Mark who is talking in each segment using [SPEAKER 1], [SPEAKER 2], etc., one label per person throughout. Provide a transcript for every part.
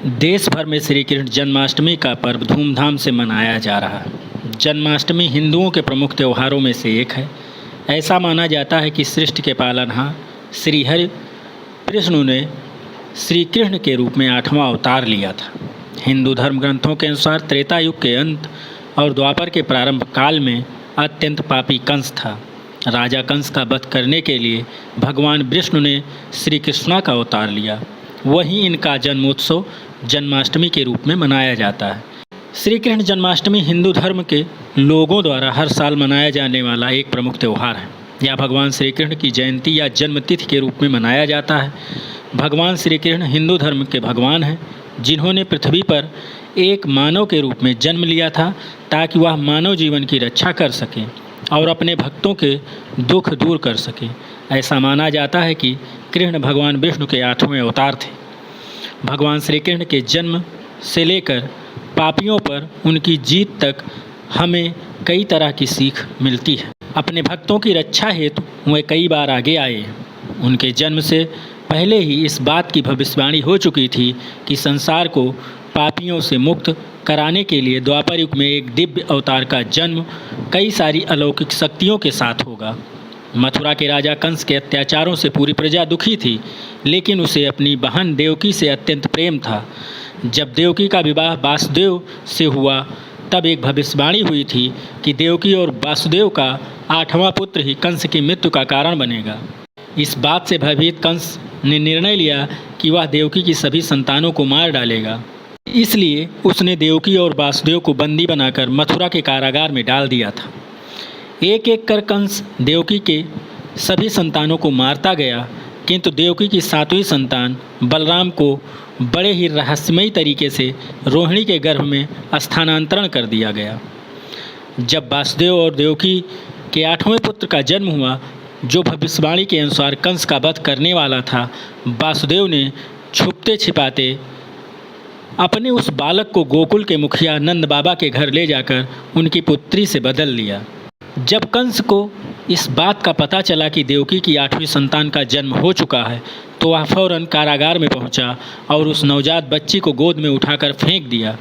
[SPEAKER 1] देश भर में श्री कृष्ण जन्माष्टमी का पर्व धूमधाम से मनाया जा रहा है। जन्माष्टमी हिंदुओं के प्रमुख त्योहारों में से एक है। ऐसा माना जाता है कि सृष्टि के पालनहार श्री हरि विष्णु ने श्री कृष्ण के रूप में 8वां अवतार लिया था। हिंदू धर्म ग्रंथों के अनुसार त्रेता युग के अंत और द्वापर के प्रारंभ काल में अत्यंत पापी कंस था। राजा कंस का वध करने के लिए भगवान विष्णु ने श्री कृष्णा का अवतार लिया। वहीं इनका जन्मोत्सव जन्माष्टमी के रूप में मनाया जाता है। श्री कृष्ण जन्माष्टमी हिंदू धर्म के लोगों द्वारा हर साल मनाया जाने वाला एक प्रमुख त्यौहार है। यह भगवान श्री कृष्ण की जयंती या जन्मतिथि के रूप में मनाया जाता है। भगवान श्री कृष्ण हिंदू धर्म के भगवान हैं, जिन्होंने पृथ्वी पर एक मानव के रूप में जन्म लिया था ताकि वह मानव जीवन की रक्षा कर सकें और अपने भक्तों के दुख दूर कर सकें। ऐसा माना जाता है कि कृष्ण भगवान विष्णु के 8वें अवतार थे। भगवान श्री कृष्ण के जन्म से लेकर पापियों पर उनकी जीत तक हमें कई तरह की सीख मिलती है। अपने भक्तों की रक्षा हेतु वे कई बार आगे आए। उनके जन्म से पहले ही इस बात की भविष्यवाणी हो चुकी थी कि संसार को पापियों से मुक्त कराने के लिए द्वापर युग में एक दिव्य अवतार का जन्म कई सारी अलौकिक शक्तियों के साथ होगा। मथुरा के राजा कंस के अत्याचारों से पूरी प्रजा दुखी थी, लेकिन उसे अपनी बहन देवकी से अत्यंत प्रेम था। जब देवकी का विवाह वासुदेव से हुआ, तब एक भविष्यवाणी हुई थी कि देवकी और वासुदेव का 8वां पुत्र ही कंस की मृत्यु का कारण बनेगा। इस बात से भयभीत कंस ने निर्णय लिया कि वह देवकी की सभी संतानों को मार डालेगा। इसलिए उसने देवकी और वासुदेव को बंदी बनाकर मथुरा के कारागार में डाल दिया था। एक एक कर कंस देवकी के सभी संतानों को मारता गया, किंतु देवकी की 7वीं संतान बलराम को बड़े ही रहस्यमयी तरीके से रोहिणी के गर्भ में स्थानांतरण कर दिया गया। जब वासुदेव और देवकी के 8वें पुत्र का जन्म हुआ, जो भविष्यवाणी के अनुसार कंस का वध करने वाला था, वासुदेव ने छुपते छिपाते अपने उस बालक को गोकुल के मुखिया नंद बाबा के घर ले जाकर उनकी पुत्री से बदल लिया। जब कंस को इस बात का पता चला कि देवकी की 8वीं संतान का जन्म हो चुका है, तो वह फौरन कारागार में पहुंचा और उस नवजात बच्ची को गोद में उठाकर फेंक दिया।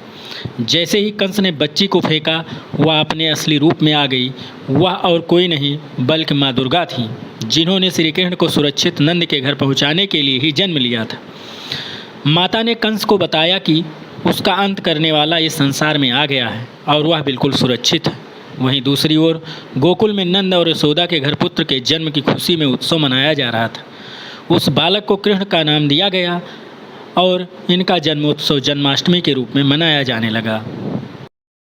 [SPEAKER 1] जैसे ही कंस ने बच्ची को फेंका, वह अपने असली रूप में आ गई। वह और कोई नहीं बल्कि माँ दुर्गा थी, जिन्होंने श्री कृष्ण को सुरक्षित नंद के घर पहुँचाने के लिए ही जन्म लिया था। माता ने कंस को बताया कि उसका अंत करने वाला इस संसार में आ गया है और वह बिल्कुल सुरक्षित है। वहीं दूसरी ओर गोकुल में नंद और यशोदा के घर पुत्र के जन्म की खुशी में उत्सव मनाया जा रहा था। उस बालक को कृष्ण का नाम दिया गया और इनका जन्मोत्सव जन्माष्टमी के रूप में मनाया जाने लगा।